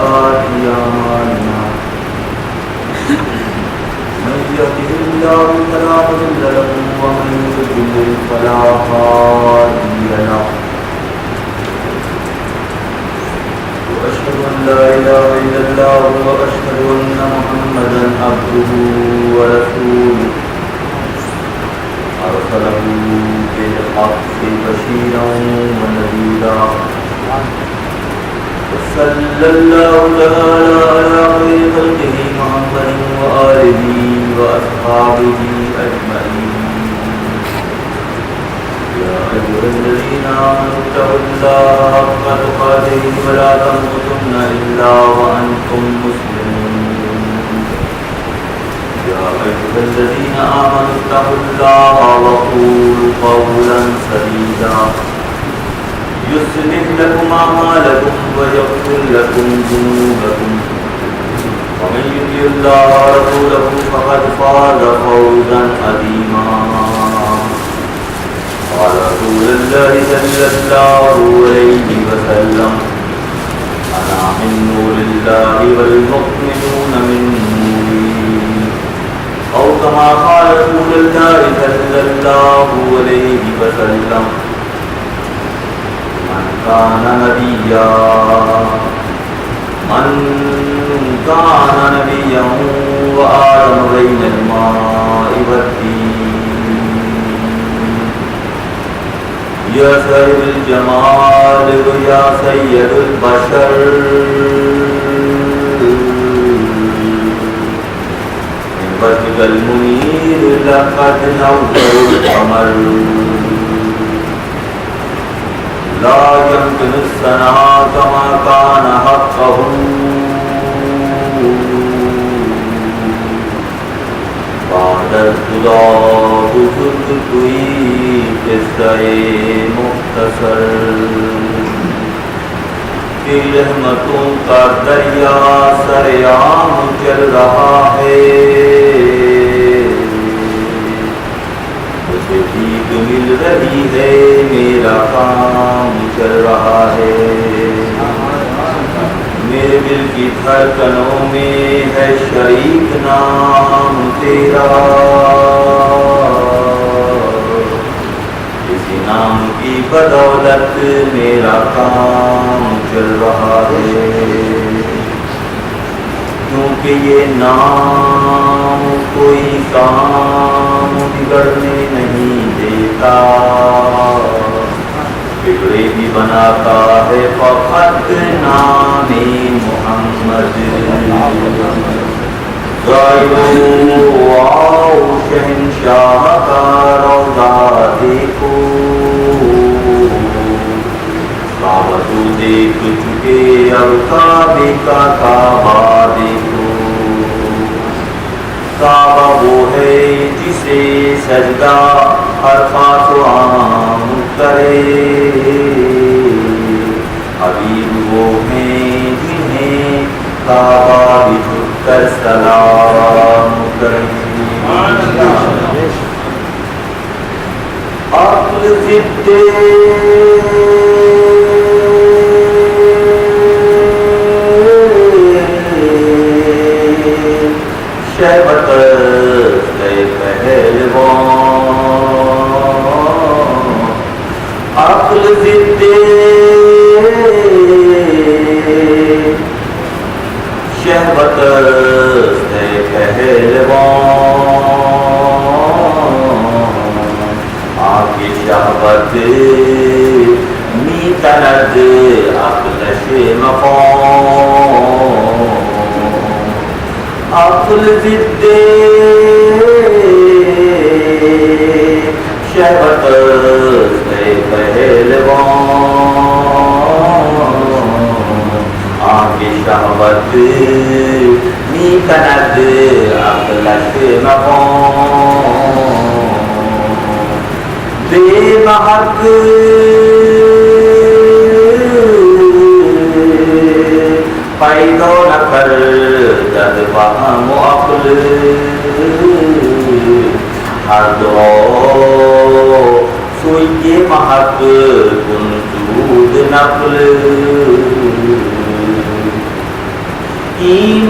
سيئات أعمالنا من يهده الله فلا مضل له ومن يضلل فلا هادي له وأشهد أن لا إله إلا الله وأشهد أن محمدا عبده ورسوله أرسله بالحق بشيرا ونذيرا وصلى الله تعالى على خير خلقه محمد وآله وأصحابه أجمعين يا أيها الذين آمنوا اتقوا الله حق تقاته ولا تموتن إلا وأنتم مسلمون يا أيها الذين آمنوا اتقوا الله وقولوا قولا سديدا يصلح لكم أعمالكم ويغفر لكم ذنوبكم ومن يطع الله ورسوله فقد فاز فوزا عظيما قال رسول الله صلى الله عليه وسلم أنا من نور الله والمؤمنون من نوره أو كما قال رسول الله صلى الله عليه وسلم من كان نبيا وآدم بين الماء والدين يا سيد الجمال ويا سيد البشر من بدرك المنير لقد نور القمر لا يمكن الثناء كما كان حقه بعد الخدا بزرگ کوئی قصہ مختصر کی رحمتوں کا دریا سریعان چل رہا ہے مجھے بھیگ مل رہی ہے میرا کام چل رہا ہے میرے دل کی دھڑکنوں میں ہے شریک نام تیرا اسی نام کی بدولت میرا کام چل رہا ہے کیونکہ یہ نام کوئی کام بگڑنے نہیں دیتا بگڑے بھی بناتا ہے فقط نام محمد ظاہرو آؤ شہنشاہ کا روضہ دیکھو کعبہ تو دیکھ چکے اب کعبے کا کعبہ دیکھو کعبہ وہ ہے جسے سجدہ ہر خاص و عام کرے حبیب وہ ہیں جنہیں کعبہ بھی جھک کر سلام کرے عقل ضد شہوت سے پہلوان عقل ضد شہوت سے پہلوان آگے شہوت می تند عقل سے مقام عقل ضد شہوت سے پہلوان آگے شہوت می کند عقل سے مقام بے محق پیدا نہ کر جذبہ عقل ہر دو سوئی محق کن سود نقل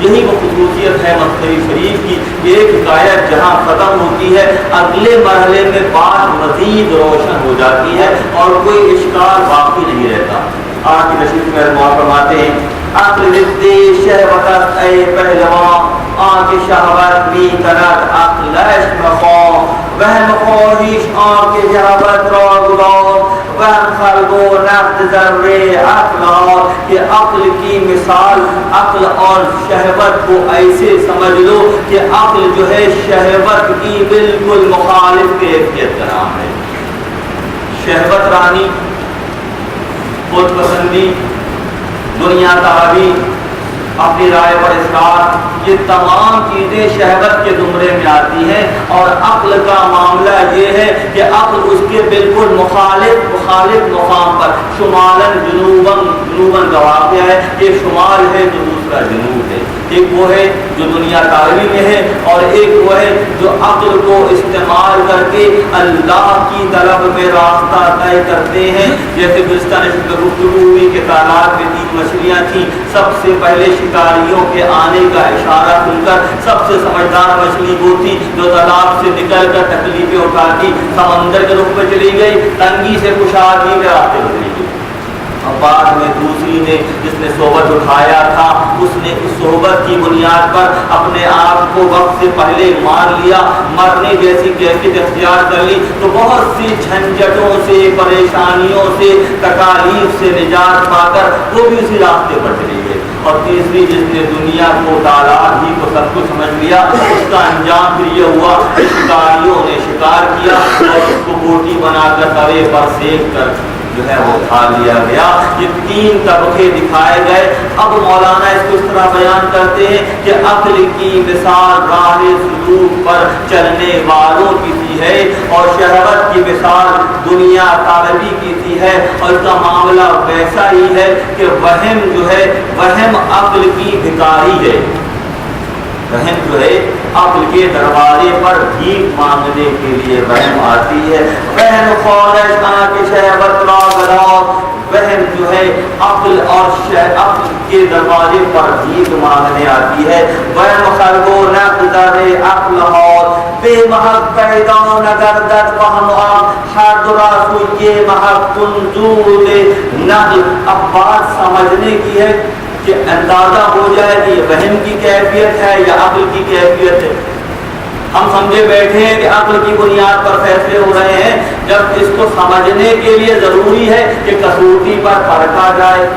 یہی وہ خصوصیت ہے مصنوی شریف کی کہ ایک حکایت جہاں ختم ہوتی ہے اگلے مرحلے میں بات مزید روشن ہو جاتی ہے اور کوئی اشکال باقی نہیں رہتا۔ آج کی نشید میں فرماتے ہیں عقل ردے شہوت اے پہلوان آنکھ شہوت بھی کرد عقلش مخواہ وہم خواہش آنکھ شہوت را گلار وہم خلق و نفت ذرے عقل کہ عقل کی مثال عقل اور شہوت کو ایسے سمجھ لو کہ عقل جو ہے شہوت کی بالکل مخالف کیفیت کا نام ہے۔ شہوت رانی، خود پسندی، دنیا طلبی، اپنی رائے پر اصرار، یہ تمام چیزیں شہوت کے زمرے میں آتی ہیں۔ اور عقل کا معاملہ یہ ہے کہ عقل اس کے بالکل مخالف مقام پر شمالاً جنوباً کا واقعہ ہے۔ ایک شمال ہے جو دوسرا جنوب ہے، ایک وہ ہے جو دنیا طالبی میں ہے اور ایک وہ ہے جو عقل کو استعمال کر کے اللہ کی طلب میں راستہ طے کرتے ہیں۔ جیسے گزشتہ نشست میں گفتگو ہوئی کہ تالاب میں 3 مچھلیاں تھیں، سب سے پہلے شکاریوں کے آنے کا اشارہ سن کر سب سے سمجھدار مچھلی وہ تھی جو تالاب سے نکل کر تکلیفیں اٹھاتی سمندر کے رخ پہ چلی گئی، تنگی سے کشادگی کے راستے پر چلی گئی۔ اور بعد میں دوسری نے جس نے صحبت اٹھایا تھا اس نے اس صحبت کی بنیاد پر اپنے آپ کو وقت سے پہلے مار لیا، مرنے جیسی کیفیت اختیار کر لی، تو بہت سی جھنجھٹوں سے، پریشانیوں سے، تکالیف سے نجات پا کر وہ بھی اسی راستے پر چلی گئی۔ اور تیسری جس نے دنیا کو تالاب ہی کو سب کچھ سمجھ لیا، اس کا انجام پھر یہ ہوا کہ شکاریوں نے شکار کیا اور اس کو بوٹی بنا کر توے پر سینک کر جو ہے وہ کھا لیا گیا۔ یہ 3 طبقے دکھائے گئے۔ اب مولانا اس کو اس طرح بیان کرتے ہیں کہ عقل کی مثال راہ سلوک پر چلنے والوں کی سی ہے اور شہوت کی مثال دنیا طالبی کی سی ہے، اور اس کا معاملہ ویسا ہی ہے کہ وہم جو ہے وہم عقل کی بھکاری ہے۔ وہم جو ہے عقل کے دروازے پر بھیک مانگنے کے لیے وہم آتی ہے۔ وہم خواہش آنکھ شہوت را گلار، وہم جو ہے عقل اور عقل کے دروازے پر بھیک مانگنے آتی ہے۔ وہم خلق و نفس در عقل اور بے محق پیدا نگردد فہم ہر درا سوئے محق کنزول نقل۔ اب بات سمجھنے کی ہے کہ اندازہ ہو جائے کہ یہ وہم کی کیفیت ہے یا عقل کی کیفیت ہے۔ ہم سمجھے بیٹھے ہیں کہ عقل کی بنیاد پر فیصلے ہو رہے ہیں، جب اس کو سمجھنے کے لیے ضروری ہے کہ کسوٹی پر پرکھا جائے۔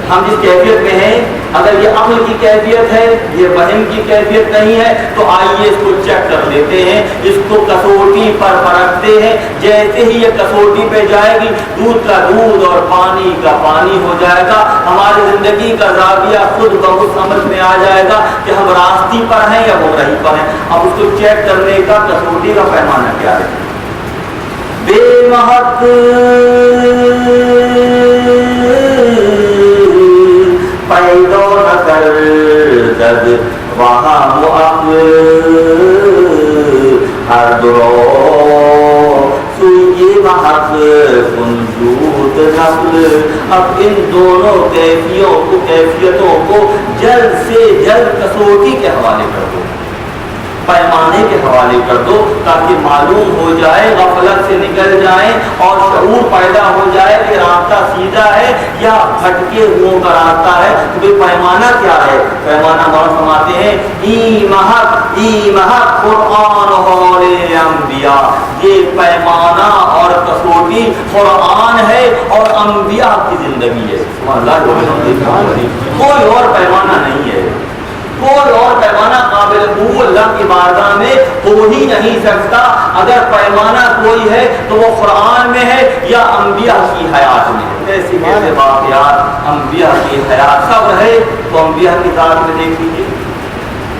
ہم جس کیفیت میں ہیں اگر یہ عقل کی کیفیت ہے، یہ وہم کی کیفیت نہیں ہے، تو آئیے اس کو چیک کر لیتے ہیں، اس کو کسوٹی پر پرکھتے ہیں۔ جیسے ہی یہ کسوٹی پہ جائے گی دودھ کا دودھ اور پانی کا پانی ہو جائے گا، ہماری زندگی کا زاویہ خود بخود سمجھ میں آ جائے گا کہ ہم راستی پر ہیں یا گمراہی پر ہیں۔ اب اس کو چیک کرنے کا کسوٹی کا پیمانہ کیا ہے؟ بے محق پیدا نہ کردد وہاں عقل ہر درو سوئی محق کنزود نقل۔ اب ان دونوں کیفیتوں کو جلد سے جلد کسوٹی کے حوالے کر دو، پیمانے کے حوالے کر دو، تاکہ معلوم ہو جائے، غفلت سے نکل جائیں اور شعور پیدا ہو جائے کہ راستہ سیدھا ہے یا بھٹکے ہوئوں کا راستہ ہے۔ تو پیمانہ کیا ہے؟ پیمانہ مولانا فرماتے ہیں ای محق قرآن اور انبیاء، یہ پیمانہ اور کسوٹی قرآن ہے اور انبیاء کی زندگی ہے۔ کوئی اور پیمانہ نہیں ہے، کوئی اور پیمانہ قابل قبول اللہ کی بارگاہ میں ہو ہی نہیں سکتا۔ اگر پیمانہ کوئی ہے تو وہ قرآن میں ہے یا انبیاء کی حیات میں ہے۔ ایسی کیسے واقعات انبیاء کی حیات صبر ہے تو انبیاء کی ذات میں دیکھ لیجیے،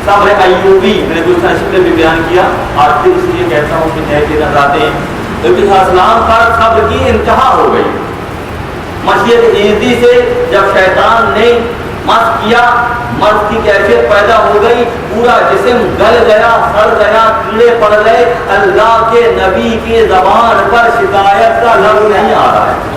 صبر ایوبی میں نے کچھ شکل بھی بیان کیا، اور پھر اس لیے کہتا ہوں کہ نئے کے نظراتے ہیں نبی علیہ السلام کا صبر کی انتہا ہو گئی۔ مشیت ایزی سے جب شیطان نے مس کیا، مرض کی کیفیت پیدا ہو گئی، پورا جسم گل گیا، سڑ گیا، کیڑے پڑ گئے، اللہ کے نبی کی زبان پر شکایت کا لفظ نہیں آ رہا ہے۔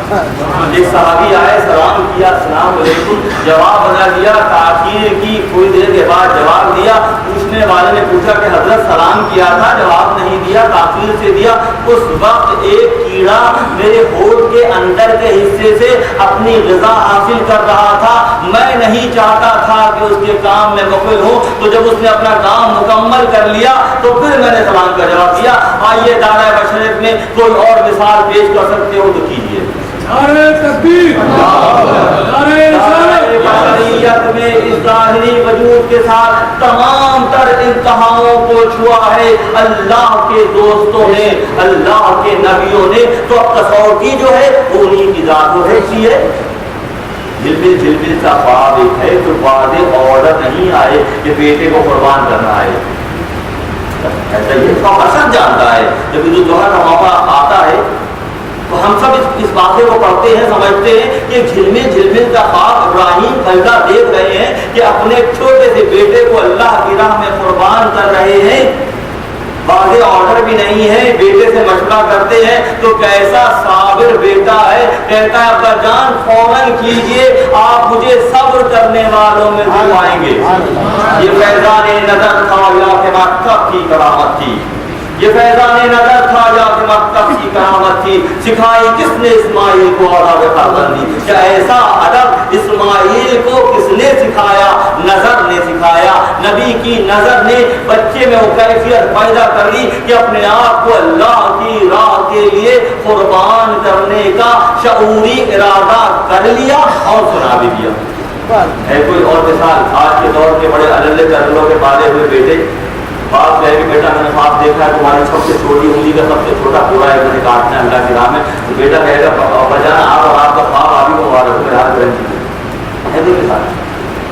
ایک صحابی آئے، سلام کیا، السلام علیکم، جواب نہ دیا، تاخیر کی، تھوڑی دیر کے بعد جواب دیا۔ پوچھنے والے نے پوچھا کہ حضرت سلام کیا تھا، جواب نہیں دیا، تاخیر سے دیا۔ اس وقت ایک کیڑا میرے ہونٹ کے اندر کے حصے سے اپنی غذا حاصل کر رہا تھا، میں نہیں چاہتا تھا کہ اس کے کام میں مخل ہوں، تو جب اس نے اپنا کام مکمل کر لیا تو پھر میں نے سلام کا جواب دیا۔ آئیے دائرہ بشریت میں کوئی اور مثال پیش کر سکتے ہو تو کیجیے۔ بشریت میں اس ظاہری وجود کے ساتھ تمام تر انتہاؤں کو چھوا ہے اللہ کے دوستوں نے، اللہ کے نبیوں نے، تو اب کسوٹی جو ہے وہ انہیں کی ذات و حیثیت ہے۔ جلبل جلبل سا خواب ایک ہے تو واضح آرڈر نہیں آئے کہ بیٹے کو قربان کرنا ہے، ایسا یہ سب جانتا ہے۔ جب عید الضحیٰ کا موقع آتا ہے تو ہم سب اس واقعے کو پڑھتے ہیں، سمجھتے ہیں کہ جھلمل جھلمل کا خواب ابراہیم خلیلہ دیکھ رہے ہیں کہ اپنے چھوٹے سے بیٹے کو اللہ کی راہ میں قربان کر رہے ہیں، واضح آرڈر بھی نہیں ہے، بیٹے سے مشورہ کرتے ہیں تو کیسا صابر بیٹا ہے، کہتا ہے ابا جان فوراً کیجئے، آپ مجھے صبر کرنے والوں میں پائیں گے۔ یہ فیضان نظر تھا یا کہ مکتب کی کرامت تھی، یہ فیضان نظر تھا یا کہ مکتب کی کرامت تھی، سکھائی کس نے اسماعیل کو آداب فرزندی، کیا ایسا ادب اسماعیل کو کس نے سکھایا؟ نظر نے سکھایا۔ نبی کی نظر نے بچے میں وہ کیفیت پیدا کر لی کہ اپنے آپ کو اللہ کی راہ کے لیے قربان کرنے کا شعوری ارادہ کر لیا اور سنا بھی دیا۔ ہے کوئی اور مثال؟ آج کے دور کے بڑے اللہ کرلوں کے پالے ہوئے بیٹے، باپ کہے کہ بیٹا میں نے خواب دیکھا ہے تمہاری سب سے چھوٹی انگلی کا سب سے چھوٹا پورا ہے، مجھے کاٹنا ہے اللہ کی راہ میں، تو بیٹا کہے گا بابا جان آپ اور آپ کا خواب آپ ہی کو مبارک ہو، یاد کریں گے۔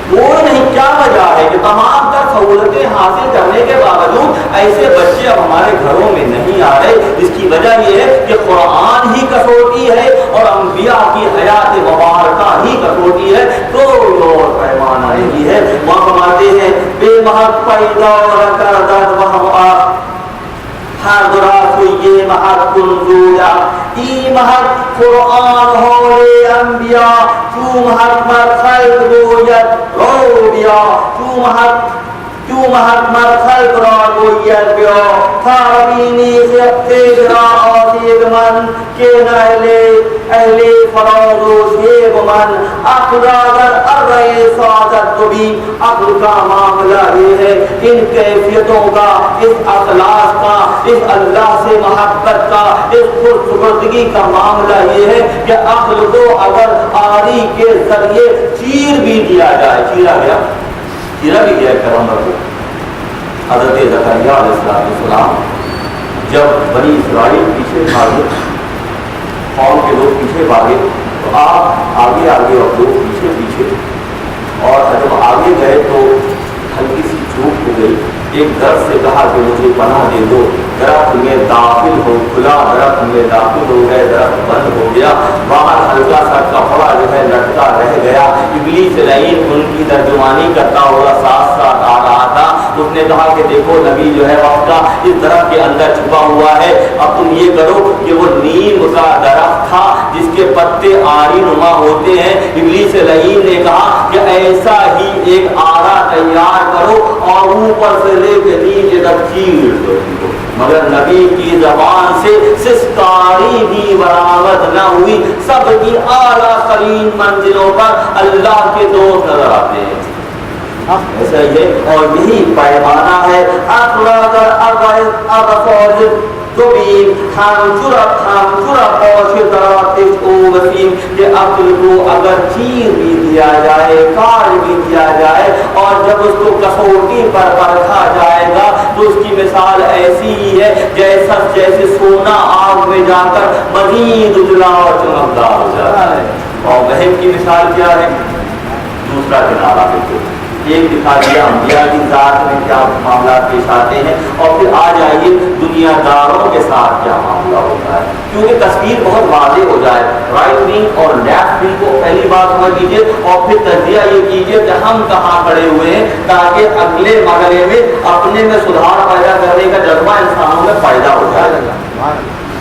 کوئی نہیں، کیا وجہ ہے کہ تمام تر سہولتیں حاصل کرنے کے باوجود ایسے بچے اب ہمارے گھروں میں نہیں آ رہے؟ اس کی وجہ یہ ہے کہ قرآن ہی کسوٹی ہے اور انبیاء کی حیات مبارکہ ہی کسوٹی ہے، کوئی اور پیمانہ نہیں ہے۔ وہ فرماتے ہیں بے محق پیدا کردت وہم ہر درا کو یہ محق کنزویا ای محق قرآن ہولے انبیاء چو محق مر خلق گوید رو بیا چو محق مر خلق را گوید بیا تابینی خیق را آسیب من کہ اہل فراز و شیب من عقل اگر ارے سعادت تو بھی عقل کا معاملہ یہ ہے، ان کیفیتوں کا، اس اخلاص کا، اس اللہ سے محبت کا، اس خود سپردگی کا معاملہ یہ ہے کہ عقل کو اگر آری کے ذریعے چیر بھی دیا جائے، چیرا بھی گیا پیغمبر کو۔ حضرت زکریا علیہ السلام جب بنی اسرائیل پیچھے بھاگے، قوم کے لوگ پیچھے بھاگے تو آپ آگے آگے اور لوگ پیچھے پیچھے، اور جب آگے گئے تو ہلکی سی چوک ہو گئی، ایک درخت سے کہا کہ مجھے پناہ دے دو، درخت میں داخل ہو، کھلا درخت میں داخل ہو گئے، درخت بند ہو گیا، باہر ہلکا سا کپڑا جو ہے لٹکا رہ گیا۔ ابلیس لعین ان کی ترجمانی کرتا ہوا ساتھ ساتھ آ رہا تھا۔ اس نے کہا کہ دیکھو نبی جو ہے وقت کا اس درخت کے اندر چھپا ہوا ہے، اب تم یہ کرو کہ وہ نیم کا درخت تھا جس کے پتے آری نما ہوتے ہیں، ابلیس لعین نے کہا کہ ایسا ہی ایک آرا تیار کرو اور اوپر سے لے کے نیچے تک چیر دو، مگر نبی کی زبان سے سسکاری بھی برآمد نہ ہوئی۔ سب کی اعلیٰ ترین منزلوں پر اللہ کے دوست نظر آتے ہیں، ایسا ہی ہے، اور یہی پیمانہ ہے۔ کہ عقل کو اگر چیر بھی دیا جائے، کاٹ بھی دیا جائے، اور جب اس کو کسوٹی پر پرکھا جائے گا تو اس کی مثال ایسی ہی ہے جیسے سونا آگ میں جا کر مزید اجلا اور چمکدار ہو جاتا ہے۔ اور وہم کی مثال کیا ہے؟ دوسرا کنارہ بالکل ایک دکھا دیا انبیاء کی ذات میں کیا معاملات پیش آتے ہیں، اور پھر آ جائیے دنیا دنیا داروں کے ساتھ کیا معاملہ ہوتا ہے، کیونکہ تصویر بہت واضح ہو جائے. رائٹ ونگ اور لیفٹ ونگ کو پہلی بات سمجھ لیجیے اور پھر تجزیہ یہ کیجیے کہ ہم کہاں کھڑے ہوئے ہیں، تاکہ اگلے مرحلے میں اپنے میں سدھار پیدا کرنے کا جذبہ انسانوں میں پیدا ہو جائے.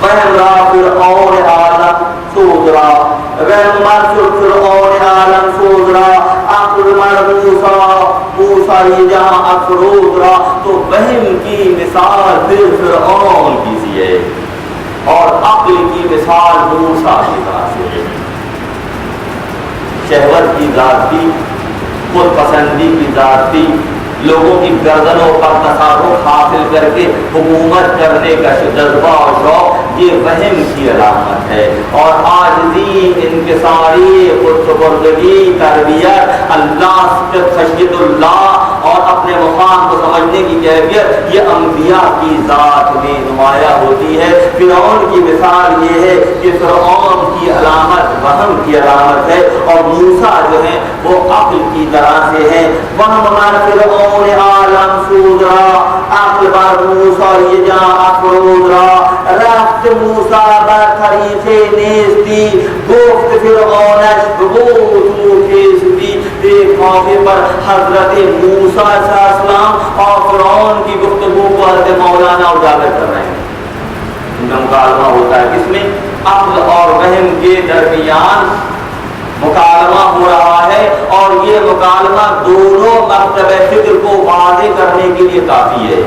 فرعون عالم سوز رہا، فرعون عالم سوز رہا، عقل مر موسیٰ یہ جہاں افروز رہا. تو وہم کی مثال پھر فرعون کی سی ہے اور عقل کی مثال موسیٰ کی ذات سے ہے. شہوت کی ذات تھی، خود پسندی کی ذات تھی، لوگوں کی گردنوں پر تصرف حاصل کر کے حکومت کرنے کا جذبہ اور شوق، یہ وہم کی علامت ہے. اور عاجزی، انکساری، خود سپردگی، تربیت، اللہ سے خشیت اللہ اور اپنے مقام کو سمجھنے کی کیفیت، یہ انبیاء کی ذات میں نمایاں ہوتی ہے. فرعون کی مثال یہ ہے کہ فرعون کی علامت وہم کی علامت ہے اور موسیٰ جو ہیں وہ عقل کی طرح سے ہیں. وہم مر فرعون عالم سوز رہا، عقل بر موسیٰ یہ جہاں افروز رہا. رفت موسیٰ بر طریق نیستی، گفت فرعونش بگو تو کیستی. ایک موقع پر حضرت موسیٰ علیہ السلام اور فرعون کی گفتگو کو حضرت مولانا اجاگر کر رہے ہیں. ان کا مکالمہ ہوتا ہے، کس میں؟ عقل اور وہم کے درمیان مکالمہ ہو رہا ہے اور یہ مکالمہ دونوں مکتب فکر کو واضح کرنے کے لیے کافی ہے.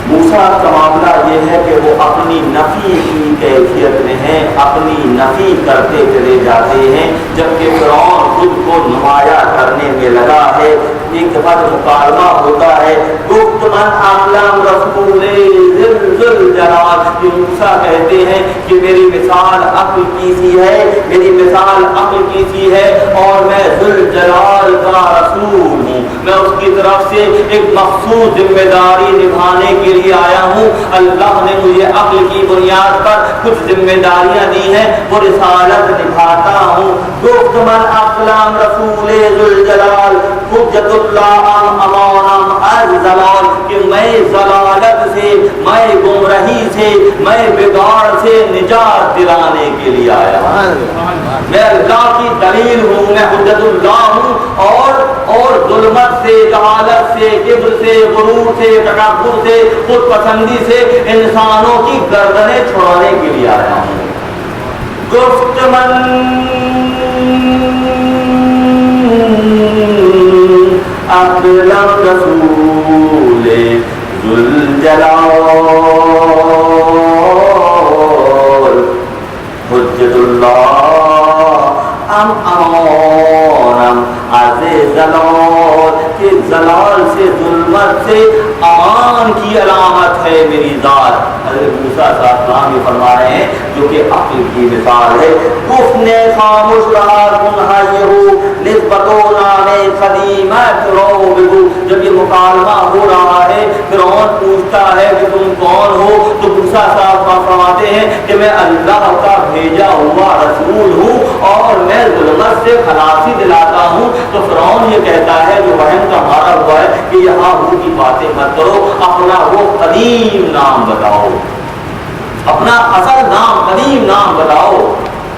موسیٰ کا معاملہ یہ ہے کہ وہ اپنی نفی کی کیفیت میں ہیں، اپنی نفی کرتے چلے جاتے ہیں، جبکہ فرعون خود کو نمایاں کرنے میں لگا ہے. ایک دفعہ مکالمہ ہوتا ہے، گفت من اعلم رسول ذل جلال، کہ موسیٰ کہتے ہیں کہ میری مثال عقل کی سی ہے، میری مثال عقل کی سی ہے اور میں ذل جلال کا رسول ہوں، میں اس کی طرف سے ایک مخصوص ذمہ داری نبھانے کے لیے آیا ہوں. اللہ نے مجھے عقل کی بنیاد پر کچھ ذمہ داریاں دی ہیں، وہ رسالت نبھاتا ہوں. گفت من اعلم رسول ذل جلال حجت اللہ امانم از زلال، کہ میں ضلالت سے، میں گمراہی سے، میں بگاڑ سے نجات دلانے کے لیے آیا ہوں. میں اللہ کی دلیل ہوں، میں حجت اللہ ہوں اور ظلمت سے، جہالت سے، کبر سے، غرور سے، تکبر سے، خود پسندی سے انسانوں کی گردنیں چھڑانے کے لیے آیا ہوں. گفت من اعلم رسول ذل جلال حجت اللہ امانم از زلال، کہ زلال سے، ظلمت سے امان کی علامت ہے میری ذات. حضرت موسیٰ علیہ السلام یہ فرما رہے ہیں جو کہ عقل کی مثال ہے. کف نے خاموش رہا تنہائی ہو نسبت و نام قدیمت رو بگو. جب یہ مکالمہ ہو رہا ہے، فرعون پوچھتا ہے کہ تم کون ہو، تو موسیٰ صاحب فرماتے ہیں کہ میں اللہ کا بھیجا ہوا رسول ہوں اور میں ظلمت سے خلاصی دلاتا ہوں. تو فرعون یہ کہتا ہے جو وہم کا مارا ہوا ہے کہ یہاں وہ کی باتیں مت کرو، اپنا وہ قدیم نام بتاؤ، اپنا اصل نام، قدیم نام بتاؤ.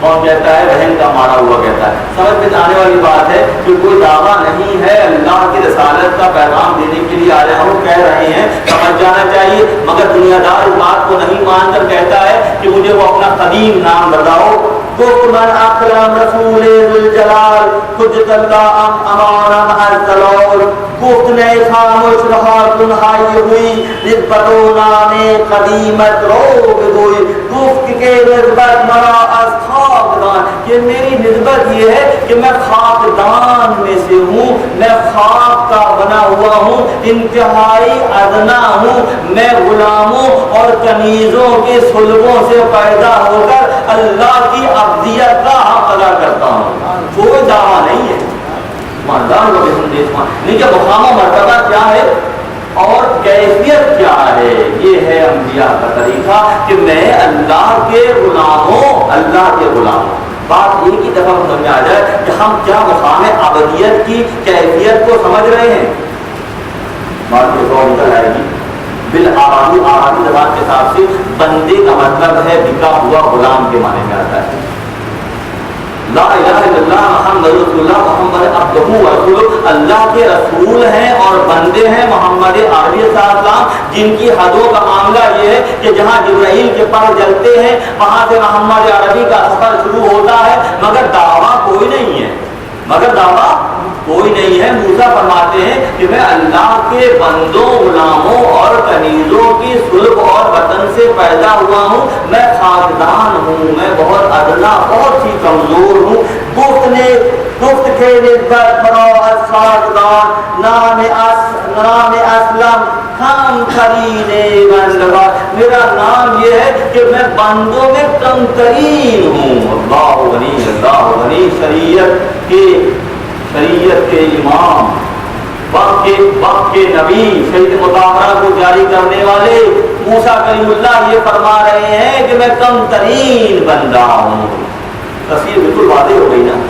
کون کہتا ہے؟ وہم کا مارا ہوا کہتا ہے. سمجھ میں آنے والی بات ہے کہ کوئی دعویٰ نہیں ہے، اللہ کی رسالت کا پیغام دینے کے لیے آ رہے ہوں، کہہ رہے ہیں، سمجھ جانا چاہیے. مگر دنیا دار اس بات کو نہیں مان کر کہتا ہے کہ مجھے وہ اپنا قدیم نام بتاؤ. گفت من اکرم رسول ذل جلال حجت اللہ امانم از زلال. گفت نے خاموش رہا تنہائی ہوئی نسبت و نام قدیمت رو بگوئی. گفت کے نسبت مرا از خاکدان، کہ میری نسبت یہ ہے کہ میں خاکدان میں سے ہوں، میں خاک کا بنا ہوا ہوں، انتہائی ادنا ہوں. میں غلاموں اور کنیزوں کے صلبوں سے پیدا ہو کر اللہ کی ابدیت کا حق ادا کرتا ہوں. کوئی دعویٰ نہیں ہے. نہیں کہ مقام و مرتبہ کیا ہے اور کیفیت کیا ہے. یہ ہے انبیاء کا طریقہ کہ میں اللہ کے غلاموں، اللہ کے غلام. بات ایک ہی دفعہ سمجھ آ جائے کہ ہم کیا مقام ابدیت کی کیفیت کو سمجھ رہے ہیں. بات ایک اور نکل آئے گی. بالآرابی، آرابی زبان کے حساب سے بندے کا مطلب ہے بکا ہوا غلام کے معنی میں آتا ہے. لا الہ الا اللہ محمد رسول اللہ، محمد عبدہ و رسولہ، اللہ کے رسول ہیں اور بندے ہیں محمد عربی صلی اللہ علیہ وسلم، جن کی حدوں کا معاملہ یہ ہے کہ جہاں جبرائیل کے پر جلتے ہیں وہاں سے محمد عربی کا سفر شروع ہوتا ہے، مگر دعویٰ کوئی نہیں ہے، مگر دعویٰ کوئی نہیں ہے. موسیٰ فرماتے ہیں کہ میں اللہ کے بندوں، غلاموں اور کنیزوں کی صلب اور وطن سے پیدا ہوا ہوں، میں خاکدان ہوں، میں بہت ادنا، بہت ہی کمزور ہوں. گفت کے نسبت برا خاکدان، نام اسلم ہم ترینے بندگار، میرا نام یہ ہے کہ میں بندوں میں کم ترین ہوں. اللہ غنی، اللہ غنی. شریعت کے امام، وقت کے نبی، شریعت مطہرہ کو جاری کرنے والے موسیٰ کلیم اللہ یہ فرما رہے ہیں کہ میں کم ترین بندہ ہوں. تصویر بالکل واضح ہو گئی نا.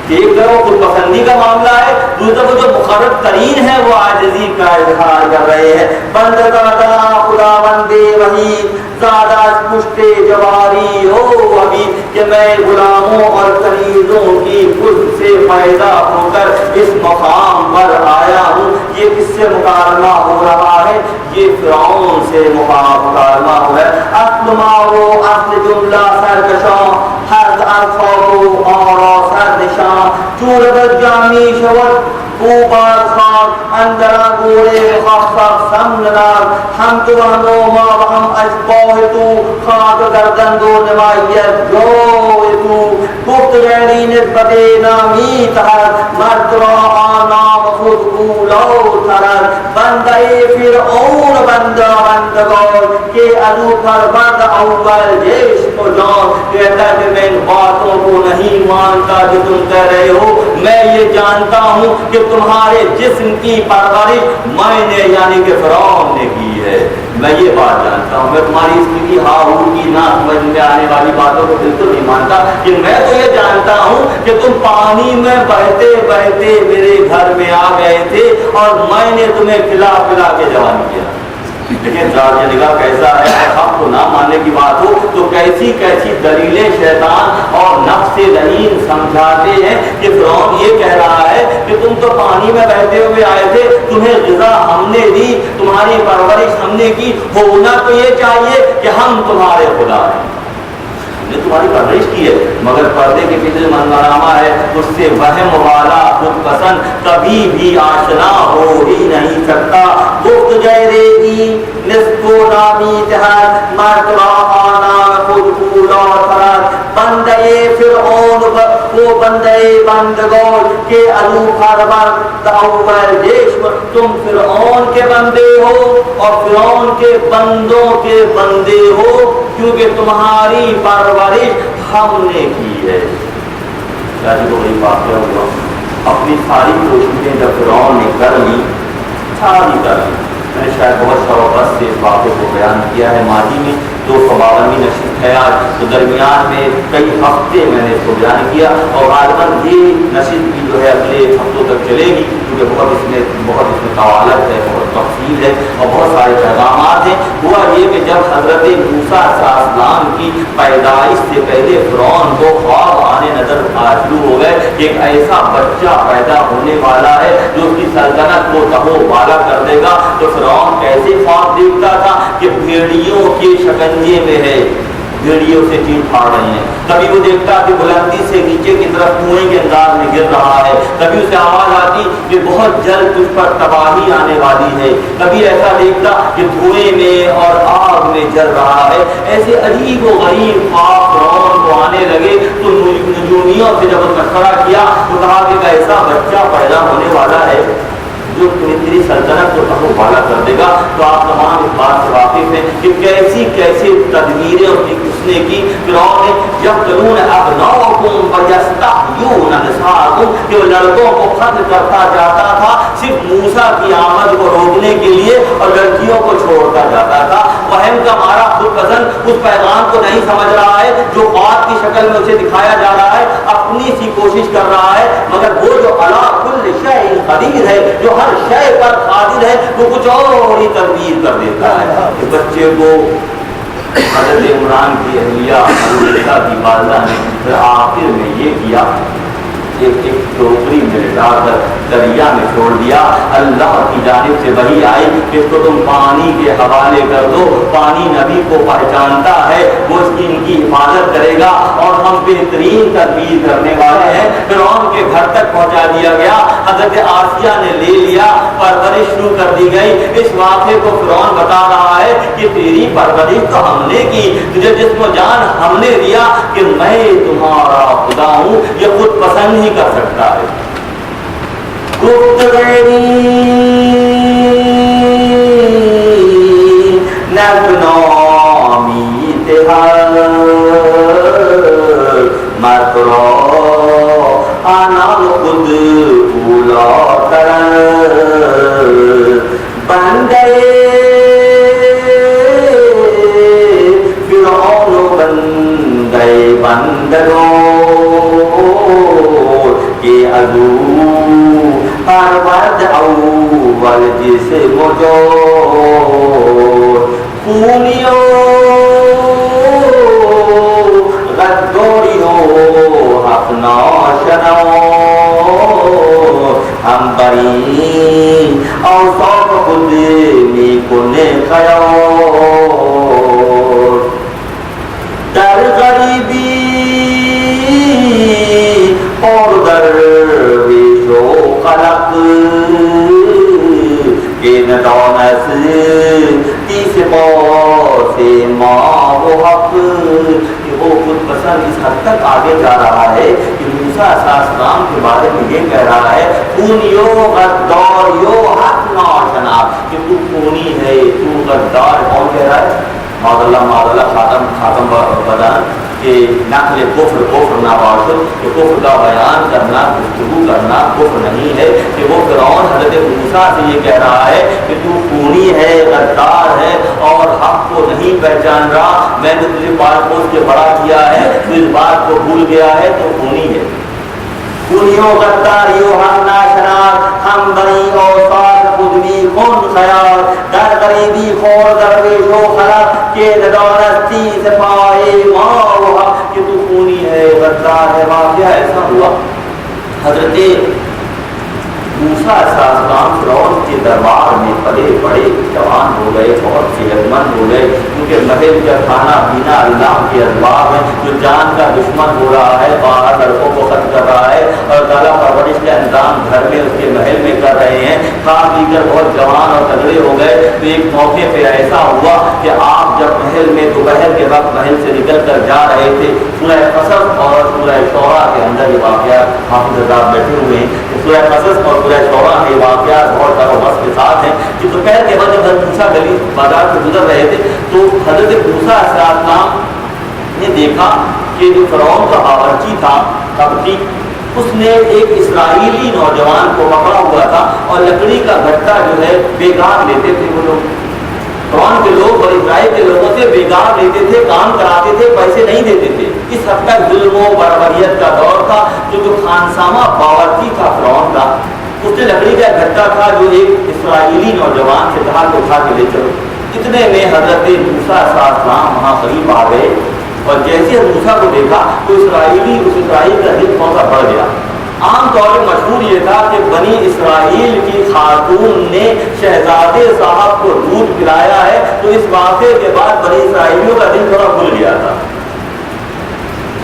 ایک طرف خود پسندی کا معاملہ ہے، دوسری طرف جو مقرر ترین ہے وہ عاجزی کا اظہار کر رہے ہیں. بند کرتا خدا بندے وہی زیادہ پشتے جواری ہو ابھی، کہ میں غلاموں اور کنیزوں کی خود سے پیدا ہو کر اس مقام پر آیا ہوں. یہ کس سے مکالمہ ہو رہا ہے؟ یہ فرعون سے مکالمہ ہو رہا ہے. اصل مارو اصل جملہ سرکشاں، حد الفاظ اور سردشاں، چور بجامی شود اوپر خاک اندرا گوڑے خاک سمنار، ہم تو ہمو ما وہم اشباہ تو خاک گردن دو نمائیت جو تو. گفت غیری نسبت نامی تحت مرد را آنام خود اولو ترد، بندہ فرعون بندہ بندگار کہ ادو پر بند اول جیش کو جان. کہتا کہ میں ان باتوں کو نہیں مانتا جو تم کہہ رہے ہو، میں یہ جانتا ہوں کہ تمہارے جسم کی پرورش میں نے یعنی کہ فرعون نے کی ہے. میں یہ بات جانتا ہوں. میں تمہاری اس کی ہاہو کی نہ سمجھ میں آنے والی باتوں کو بالکل نہیں مانتا. کہ میں تو یہ جانتا ہوں کہ تم پانی میں بہتے بہتے میرے گھر میں آ گئے تھے اور میں نے تمہیں کھلا پلا کے جوان کیا. لیکن ذات نگاہ کیسا ہے، حق کو نہ ماننے کی بات ہو تو کیسی کیسی دلیلیں شیطان اور نفس ذہین سمجھاتے ہیں. کہ فرعون یہ کہہ رہا ہے کہ تم تو پانی میں بہتے ہوئے آئے تھے، تمہیں غذا ہم نے دی، تمہاری پرورش ہم نے کی، ہونا تو یہ چاہیے کہ ہم تمہارے خدا ہیں، ہم نے تمہاری پرورش کی ہے. مگر پردے کے پیچھے منظرنامہ ہے، اس سے وہم والا خود پسند کبھی بھی آشنا ہو ہی نہیں سکتا. گفت جیرے نصف و نامی تحت مرتبہ آنا خود پولا فرد، بندے فرعون کو بندے بندگار کے ادو پرورد اول دیش. تم فرعون کے بندے ہو اور فرعون کے بندوں کے بندے ہو، کیونکہ تمہاری پرورش ہم نے کی ہے. شاید کو بڑی واقعہ ہوا. اپنی ساری کوششیں جب فرعون نے کر لی، ساری کر لی. میں نے شاید بہت شوقت سے اس واقعے کو بیان کیا ہے ماضی میں. 252ویں نشست ہے آج، تو درمیان میں کئی ہفتے میں نے اس کو بیان کیا اور غالباً یہ نشست بھی جو ہے اگلے ہفتوں تک چلے گی، کیونکہ بہت اس میں قوالت ہے، بہت تفصیل ہے اور بہت سارے پیغامات ہیں. ہوا یہ کہ جب حضرت موسیٰ علیہ السلام کی پیدائش سے پہلے فرعون کو خواب آنے نظر شروع ہو گئے کہ ایک ایسا بچہ پیدا ہونے والا ہے جو اس کی سلطنت کو تہو بالا کر دے گا. تو فرعون کیسے خواب دیکھتا تھا کہ بھیڑیوں کے شکنجے میں ہے، بھیڑیوں سے چیل پھاڑ رہے ہیں. کبھی وہ دیکھتا کہ بلندی سے نیچے کی طرف کنویں کے انداز میں گر رہا ہے. کبھی اسے آواز آتی کہ بہت جلد تجھ پر تباہی آنے والی ہے. کبھی ایسا دیکھتا کہ دھوئیں میں اور آگ میں جل رہا ہے. ایسے عجیب و غریب خواب فرعون کو آنے لگے. تو نجومیوں سے جب مشورہ کیا تو کہا کہ ایسا بچہ پیدا ہونے والا ہے جو تیری سلطنت کو تہو بالا کر دے گا. تو آپ تمام اس بات سے واقف ہیں کہ کیسی کیسی تدبیریں اس نے کی. فرعون نے یقتلون ابناءکم ویستحیون نساءکم، کہ وہ لڑکوں کو قتل کرتا جاتا تھا صرف موسیٰ کی آمد کو روکنے کے لیے اور لڑکیوں کو توڑتا جاتا تھا۔ وہم کا مارا خود پسند اس پیغام کو نہیں سمجھ رہا ہے جو خواب کی شکل میں اسے دکھایا جا رہا ہے، اپنی سی کوشش کر رہا ہے، مگر وہ جو علی کل شیء قدیر ہے، جو ہر شے پر قادر ہے، وہ کچھ اور ہی تدبیر کر دیتا ہے۔ کہ بچے کو حضرت عمران کی اہلیہ حضرت کی والدہ نے پھر آخر میں یہ کیا، ایک ٹوکری میں لٹا کر دریا میں چھوڑ دیا۔ اللہ کی جانب سے وحی آئی کہ اس کو تم پانی کے حوالے کر دو، پانی نبی کو پہچانتا ہے، وہ اس کی ان کی حفاظت کرے گا اور ہم بہترین تدبیر کرنے والے ہیں۔ فرعون کے گھر تک پہنچا دیا گیا، حضرت آسیہ نے لے لیا، پرورش شروع کر دی گئی۔ اس واقعے کو فرعون بتا رہا ہے کہ تیری پرورش تو ہم نے کی، تجھے جسم و جان ہم نے دیا، کہ میں تمہارا خدا ہوں یہ خود پسند ہی کر سکتا ہے۔ خود اولا بن گئے فرعون، بن گئے بندروں کے عدو، ہر ورد اول جسم جو خونیوں غدوریوں حق ناشنوں ہم بری اوصاف خود می کنے خیال در غریبی اور در ویش و خلق کے ندانس تیس پاس ماں و حق۔ وہ خود پسند اس حد تک آگے جا رہا ہے کہ موسیٰ علیہ السلام کے بارے میں یہ کہہ رہا ہے خونیو غداریو حق ناشنا، کہ تو خونی ہے، تو غدار۔ کون کہہ رہا ہے؟ معاذ اللہ خاتم بدن کہ نقل کفر نہ باشد، کہ کفر کا بیان کرنا، گفتگو کرنا کفر نہیں ہے۔ کہ وہ فرعون حضرت موسیٰ سے یہ کہہ رہا ہے کہ تو خونی ہے، غدار ہے اور حق کو نہیں پہچان رہا، میں نے تجھے پال پوس کے بڑا کیا ہے، تو اس بات کو بھول گیا ہے، تو خونی ہے۔ خونیوں غداریوں حق ناشناس ہم بنی اوصاف خود می کن خیال در غریبی خور درویش و خلق کے ندانستی سے پائے ماں و حق، کہ تو خونی ہے، غدار ہے۔ واقعہ ایسا ہوا، حضرت موسیٰ علیہ السلام فرعون کے دربار میں پلے بڑے جوان ہو گئے، بہت صحت مند ہو گئے، کیونکہ محل کا کھانا پینا اللہ کے اسباب ہے۔ جو جان کا دشمن ہو رہا ہے، باہر لڑکوں کو قتل کر رہا ہے، اور تعالیٰ پرورش کا انتظام گھر میں اس کے محل میں کر رہے ہیں، کھا پی کر بہت جوان اور تگڑے ہو گئے۔ تو ایک موقع پہ ایسا ہوا کہ آپ جب محل میں دوپہر کے وقت محل سے نکل کر جا رہے تھے، سورہ قصص اور سورہ شعراء کے اندر یہ واقعات حافظ حضرات بیٹھے ہوئے ہیں، سورہ قصص اور سورہ شعراء میں واقعات بہت زیادہ بس کے ساتھ ہیں کہ دوپہر کے وقت جب حضرت موسیٰ گلی بازار سے گزر رہے تھے تو حضرت موسیٰ علیہ السلام نے دیکھا کہ جو فرعون کا باورچی تھا تبتی، اس نے ایک اسرائیلی نوجوان کو پکڑا ہوا تھا اور لکڑی کا گھٹا جو ہے بیگار لیتے تھے۔ وہ لوگ فرعون کے لوگ اور اسرائیل کے لوگوں سے بیگار لیتے تھے، کام کراتے تھے، پیسے نہیں دیتے تھے۔ اس حد تک ظلم و بربریت کا دور تھا۔ جو خانسامہ باورچی تھا فرعون کا، اس نے لکڑی کا گھٹا تھا جو ایک اسرائیلی نوجوان سے کہا کہ اٹھا کے لے چلو۔ اتنے میں حضرت موسیٰ علیہ السلام وہاں قریب آ گئے اور جیسے موسیٰ کو دیکھا تو اس اسرائیل کا دل تھوڑا سا بڑھ گیا۔ عام طور پر مشہور یہ تھا کہ بنی اسرائیل کی خاتون نے شہزادے صاحب کو دودھ پلایا ہے، تو اس واقعے کے بعد بنی اسرائیلیوں کا دل تھوڑا کھل گیا تھا۔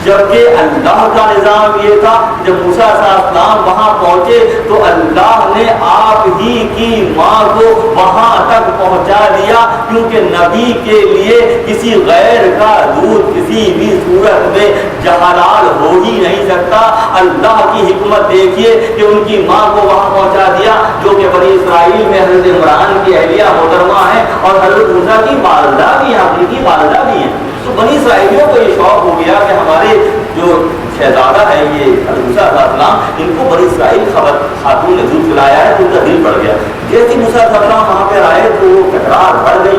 جبکہ اللہ کا نظام یہ تھا، جب موسیٰ علیہ السلام وہاں پہنچے تو اللہ نے آپ ہی کی ماں کو وہاں تک پہنچا دیا، کیونکہ نبی کے لیے کسی غیر کا دودھ کسی بھی صورت میں حلال ہو ہی نہیں سکتا۔ اللہ کی حکمت دیکھیے کہ ان کی ماں کو وہاں پہنچا دیا، جو کہ بنی اسرائیل میں حضرت عمران کی اہلیہ محترمہ ہے اور حضرت موسیٰ کی والدہ بھی ہیں، حقیقی والدہ بھی ہیں۔ تو بنی اسرائیلیوں کو یہ شوق ہو گیا کہ ہمارے جو شہزادہ ہے یہ حضرت موسیٰ علیہ السلام، ان کو بنی اسرائیل خاتون نے دودھ پلایا ہے، تو ان کا دل بڑھ گیا۔ جیسے موسیٰ علیہ السلام وہاں پہ آئے تو تکرار بڑھ گئی،